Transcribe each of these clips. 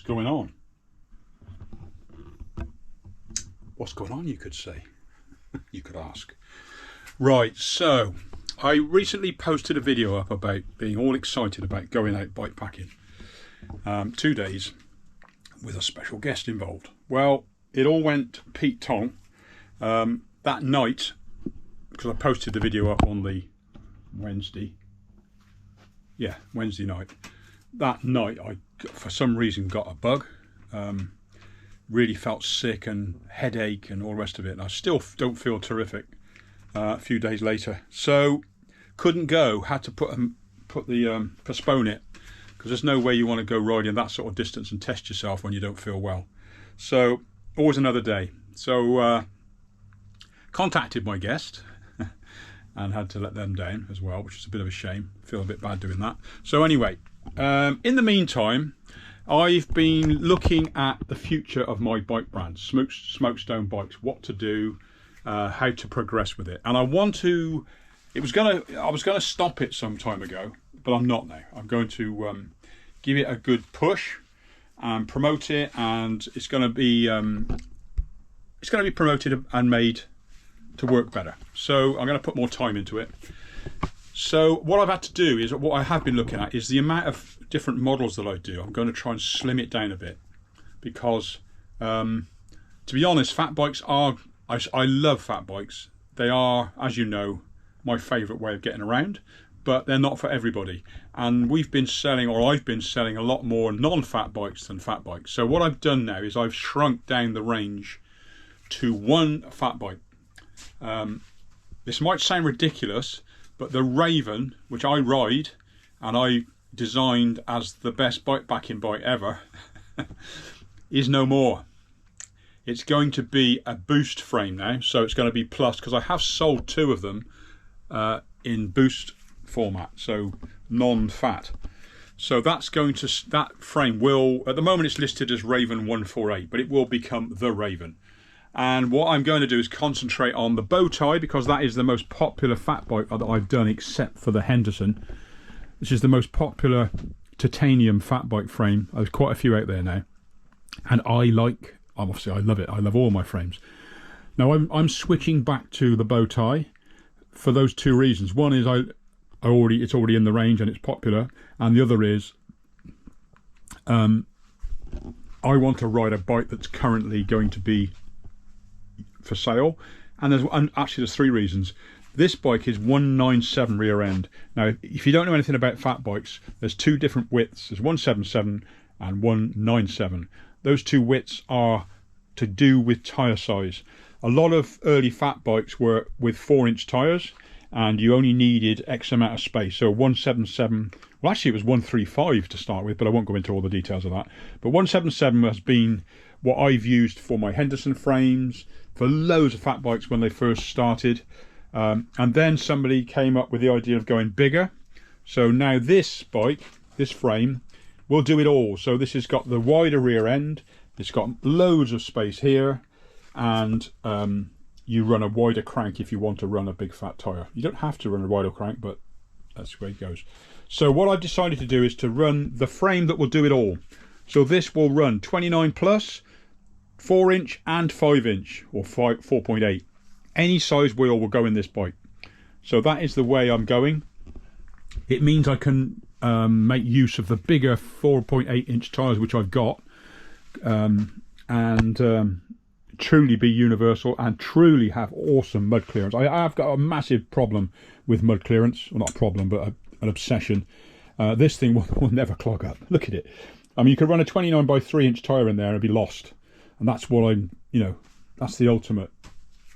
going on? What's going on, you could say? You could ask. Right, so I recently posted a video up about being all excited about going out bike packing. 2 days with a special guest involved. Well, it all went Pete Tong that night, because I posted the video up on the Wednesday night. That night I, for some reason, got a bug. Really felt sick and headache and all the rest of it. And I still don't feel terrific a few days later. So couldn't go, had to postpone it, because there's no way you want to go riding that sort of distance and test yourself when you don't feel well. So always another day. So contacted my guest and had to let them down as well, which is a bit of a shame. Feel a bit bad doing that. So anyway, in the meantime, I've been looking at the future of my bike brand, Smokestone Bikes, what to do, how to progress with it. And I was gonna stop it some time ago, but I'm not now. I'm going to give it a good push and promote it, and it's going to be promoted and made to work better. So I'm going to put more time into it. So what I've had to do is, what I have been looking at is the amount of different models that I do. I'm going to try and slim it down a bit, because to be honest, fat bikes are, I love fat bikes. They are, as you know, my favourite way of getting around, but they're not for everybody. And I've been selling a lot more non-fat bikes than fat bikes. So what I've done now is I've shrunk down the range to one fat bike. This might sound ridiculous, but the Raven, which I ride and I designed as the best bikepacking bike ever, is no more. It's going to be a boost frame now, so it's going to be plus, because I have sold 2 of them in boost format, so non-fat. So that frame will, at the moment it's listed as Raven 148, but it will become the Raven. And what I'm going to do is concentrate on the bow tie, because that is the most popular fat bike that I've done, except for the Henderson. This is the most popular titanium fat bike frame. There's quite a few out there now, and I love it. I love all my frames. Now I'm switching back to the bow tie for those 2 reasons. One is it's already in the range and it's popular, and the other is I want to ride a bike that's currently going to be for sale. And actually there's 3 reasons. This bike is 197 rear end. Now, if you don't know anything about fat bikes, there's 2 different widths. There's 177 and 197. Those 2 widths are to do with tyre size. A lot of early fat bikes were with 4-inch tyres, and you only needed X amount of space. So 177, well actually it was 135 to start with, but I won't go into all the details of that. But 177 has been what I've used for my Henderson frames, for loads of fat bikes when they first started. And then somebody came up with the idea of going bigger. So now this bike, this frame, will do it all. So this has got the wider rear end, it's got loads of space here, and you run a wider crank if you want to run a big fat tyre. You don't have to run a wider crank, but that's where it goes. So what I've decided to do is to run the frame that will do it all. So this will run 29 plus, 4-inch and 5-inch, or 4.8. Any size wheel will go in this bike. So that is the way I'm going. It means I can make use of the bigger 4.8-inch tyres which I've got, and truly be universal and truly have awesome mud clearance. I've got a massive problem with mud clearance. Well, not a problem, but an obsession. This thing will never clog up. Look at it. I mean, you could run a 29 by 3-inch tyre in there and it'd be lost. And that's what that's the ultimate,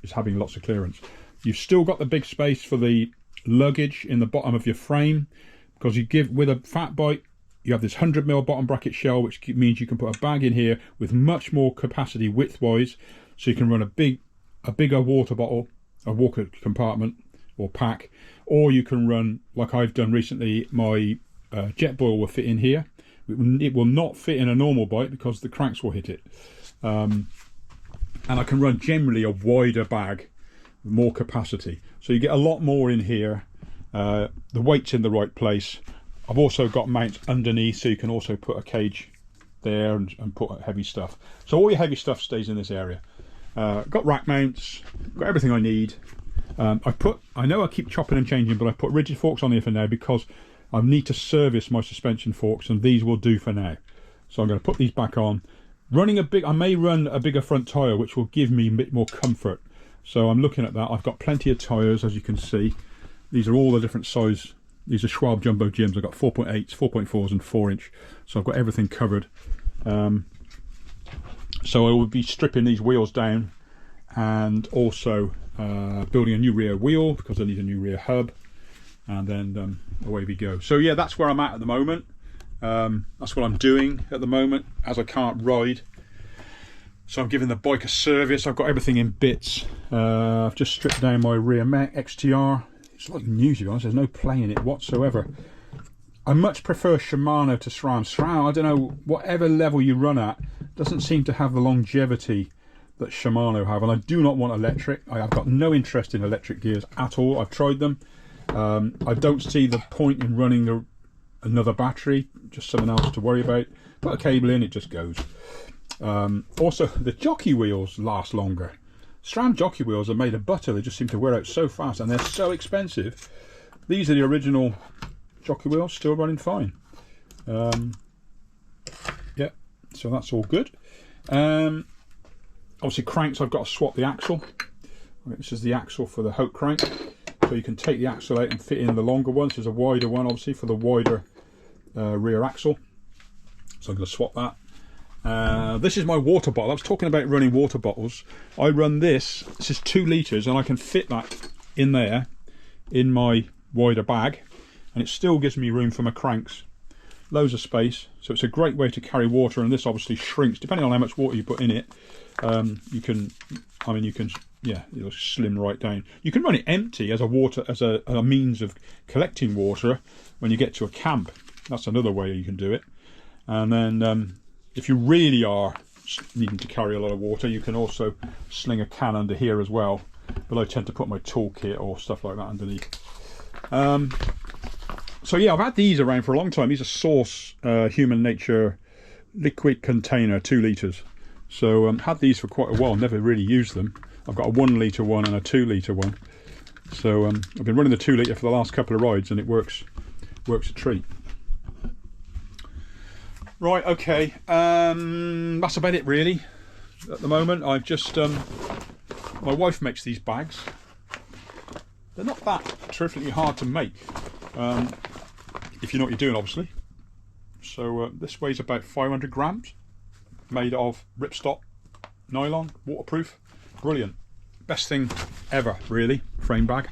is having lots of clearance. You've still got the big space for the luggage in the bottom of your frame, because with a fat bike, you have this 100mm bottom bracket shell, which means you can put a bag in here with much more capacity width-wise, so you can run a bigger water bottle, a walker compartment or pack, or you can run, like I've done recently, my jet boil will fit in here. It will not fit in a normal bike because the cranks will hit it. And I can run generally a wider bag with more capacity. So you get a lot more in here. The weight's in the right place. I've also got mounts underneath, so you can also put a cage there and put heavy stuff. So all your heavy stuff stays in this area. Got rack mounts, got everything I need. I know I keep chopping and changing, but I put rigid forks on here for now because I need to service my suspension forks, and these will do for now. So I'm going to put these back on. I may run a bigger front tyre, which will give me a bit more comfort. So I'm looking at that. I've got plenty of tyres, as you can see. These are all the different size. These are Schwab Jumbo Jims. I've got 4.8s, 4.4s and 4-inch. So I've got everything covered. So I will be stripping these wheels down, and also building a new rear wheel because I need a new rear hub, and then away we go. So yeah, that's where I'm at the moment. That's what I'm doing at the moment, as I can't ride. So I'm giving the bike a service. I've got everything in bits. I've just stripped down my rear mech XTR. It's like new, to be honest. There's no play in it whatsoever. I much prefer Shimano to SRAM. SRAM, I don't know, whatever level you run at, doesn't seem to have the longevity that Shimano have. And I do not want electric. I've got no interest in electric gears at all. I've tried them. I don't see the point in running another battery, just something else to worry about. Put a cable in, it just goes. Also, the jockey wheels last longer. SRAM jockey wheels are made of butter. They just seem to wear out so fast, and they're so expensive. These are the original jockey wheels, still running fine. Yeah, so that's all good. Obviously cranks, I've got to swap the axle. This is the axle for the Hope crank. So you can take the axle out and fit in the longer one. This is a wider one, obviously, for the wider rear axle. So I'm going to swap that. This is my water bottle. I was talking about running water bottles. I run this. This is 2 litres, and I can fit that in there in my wider bag, and it still gives me room for my cranks. Loads of space. So it's a great way to carry water, and this obviously shrinks depending on how much water you put in it. Yeah, it'll slim right down. You can run it empty as a means of collecting water when you get to a camp. That's another way you can do it. And then if you really are needing to carry a lot of water, you can also sling a can under here as well. But I tend to put my toolkit or stuff like that underneath. So yeah, I've had these around for a long time. These are Source Human Nature liquid container, 2 litres. So had these for quite a while, never really used them. I've got a 1 litre one and a 2 litre one. So I've been running the 2 litre for the last couple of rides, and it works a treat. Right, okay, that's about it really at the moment. I've just my wife makes these bags. They're not that terrifically hard to make, if you know what you're doing, obviously. So this weighs about 500 grams, made of ripstop nylon, waterproof. Brilliant. Best thing ever, really, frame bag.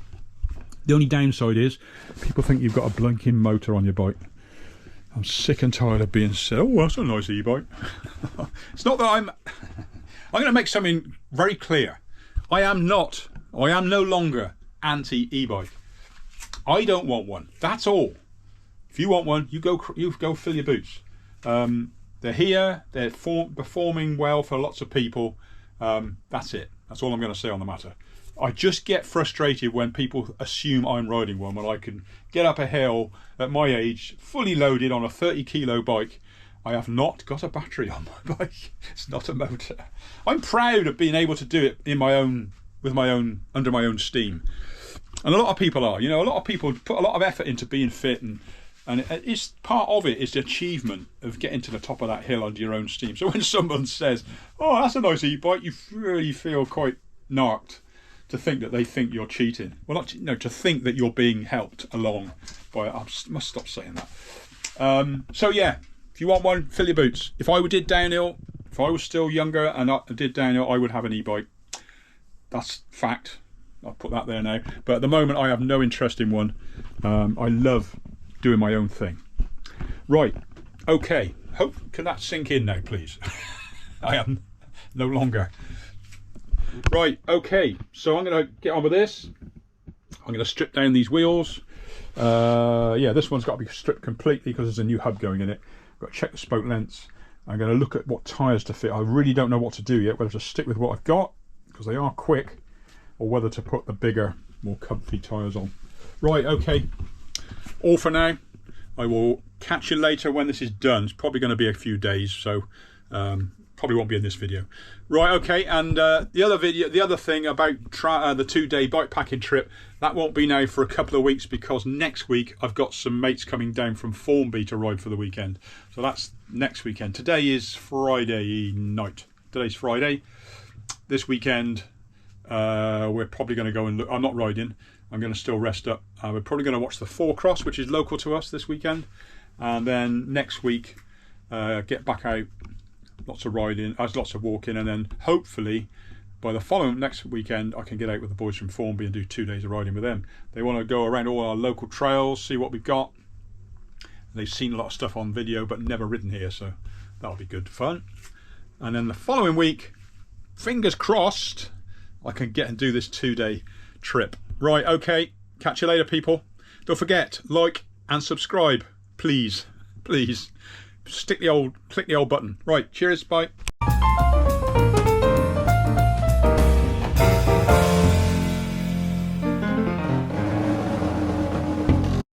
The only downside is people think you've got a blinking motor on your bike. I'm sick and tired of being said, oh, that's a nice e-bike. It's not that I'm going to make something very clear. I am no longer anti-e-bike. I don't want one. That's all. If you want one, you go fill your boots. They're here. They're performing well for lots of people. That's it. That's all I'm going to say on the matter. I just get frustrated when people assume I'm riding one, when I can get up a hill at my age, fully loaded on a 30-kilo bike. I have not got a battery on my bike. It's not a motor. I'm proud of being able to do it under my own steam. And a lot of people are. You know, a lot of people put a lot of effort into being fit, and it's part of it is the achievement of getting to the top of that hill under your own steam. So when someone says, "Oh, that's a nice e-bike," you really feel quite narked to think that they think you're cheating. Well, to think that you're being helped along by. I must stop saying that. So yeah, if you want one, fill your boots. If I did downhill, if I was still younger and I did downhill, I would have an e-bike. That's fact. I'll put that there now. But at the moment, I have no interest in one. I love doing my own thing. Right. Okay. Can that sink in now, please? I am no longer. Right. Okay. So I'm going to get on with this. I'm going to strip down these wheels. Yeah, this one's got to be stripped completely because there's a new hub going in it. I've got to check the spoke lengths. I'm going to look at what tyres to fit. I really don't know what to do yet, whether to stick with what I've got, because they are quick, or whether to put the bigger, more comfy tyres on. Right, okay. All for now. I will catch you later when this is done. It's probably going to be a few days, so probably won't be in this video. Right, okay, and the other thing about the 2-day bikepacking trip, that won't be now for a couple of weeks, because next week I've got some mates coming down from Formby to ride for the weekend. So that's next weekend. Today is Friday night. Today's Friday. This weekend we're probably going to go and look. I'm not riding. I'm going to still rest up. We're probably going to watch the 4-cross, which is local to us this weekend, and then next week get back out. Lots of riding, lots of walking, and then hopefully by the following next weekend I can get out with the boys from Formby and do 2 days of riding with them. They want to go around all our local trails, see what we've got. They've seen a lot of stuff on video but never ridden here, so that'll be good fun. And then the following week, fingers crossed, I can get and do this 2-day trip. Right, okay, catch you later, people. Don't forget, like and subscribe, please, please. Click the old button. Right, cheers, bye.